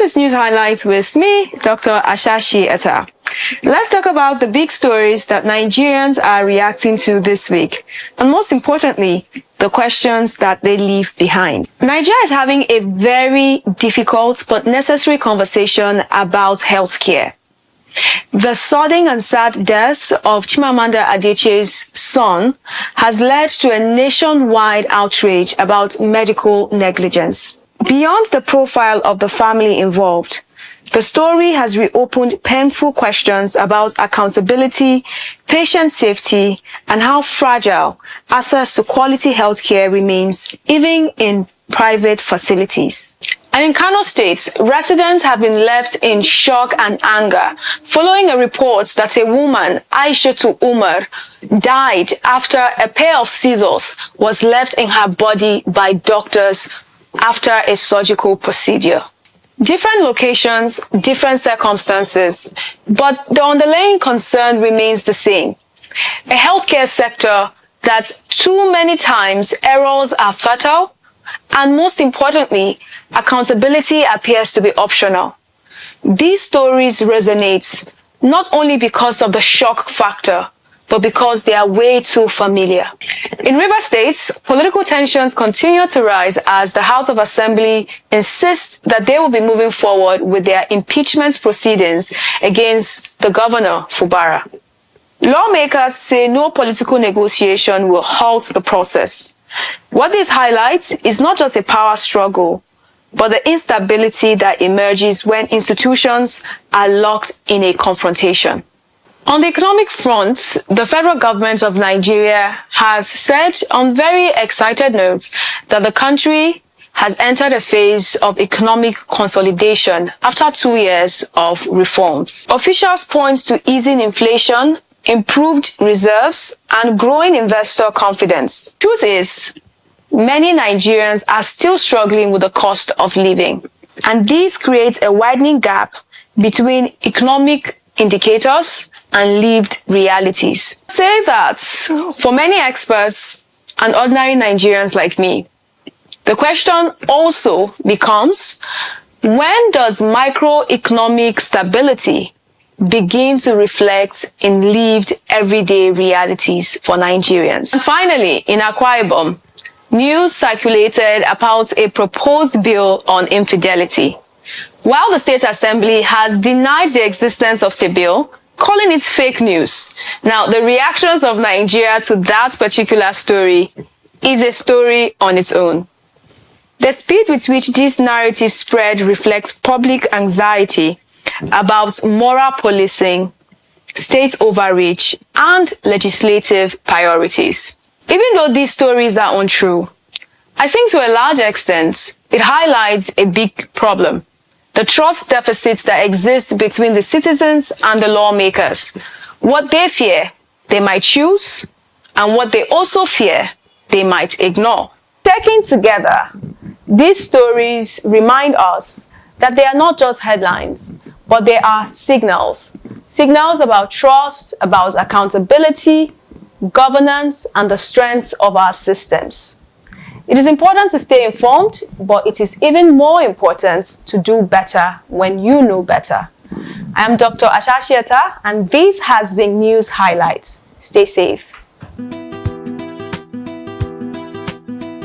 is News Highlights with me, Dr. Ashashi Attah. Let's talk about the big stories that Nigerians are reacting to this week, and most importantly, the questions that they leave behind. Nigeria is having a very difficult but necessary conversation about healthcare. The sudden and sad death of Chimamanda Adichie's son has led to a nationwide outrage about medical negligence. Beyond the profile of the family involved, the story has reopened painful questions about accountability, patient safety, and how fragile access to quality healthcare remains, even in private facilities. And in Kano State, residents have been left in shock and anger following a report that a woman, Aishatu Umar, died after a pair of scissors was left in her body by doctors after a surgical procedure. Different locations, different circumstances, but the underlying concern remains the same. A healthcare sector that too many times errors are fatal, and most importantly, accountability appears to be optional. These stories resonate not only because of the shock factor, but because they are way too familiar. In Rivers State, political tensions continue to rise as the House of Assembly insists that they will be moving forward with their impeachment proceedings against the Governor Fubara. Lawmakers say no political negotiation will halt the process. What this highlights is not just a power struggle, but the instability that emerges when institutions are locked in a confrontation. On the economic front, the federal government of Nigeria has said on very excited notes that the country has entered a phase of economic consolidation after 2 years of reforms. Officials point to easing inflation, improved reserves, and growing investor confidence. Truth is, many Nigerians are still struggling with the cost of living, and this creates a widening gap between economic indicators and lived realities. Say that for many experts and ordinary Nigerians like me, the question also becomes, when does microeconomic stability begin to reflect in lived everyday realities for Nigerians? And finally, in Akwa Ibom, news circulated about a proposed bill on infidelity. While the State Assembly has denied the existence of the bill, calling it fake news. Now, the reactions of Nigeria to that particular story is a story on its own. The speed with which this narrative spread reflects public anxiety about moral policing, state overreach, and legislative priorities. Even though these stories are untrue, I think to a large extent, it highlights a big problem: the trust deficits that exist between the citizens and the lawmakers. What they fear, they might choose, and what they also fear, they might ignore. Taken together, these stories remind us that they are not just headlines, but they are signals. Signals about trust, about accountability, governance, and the strength of our systems. It is important to stay informed, but it is even more important to do better when you know better. I am Dr. Ashashi Attah, and this has been News Highlights. Stay safe.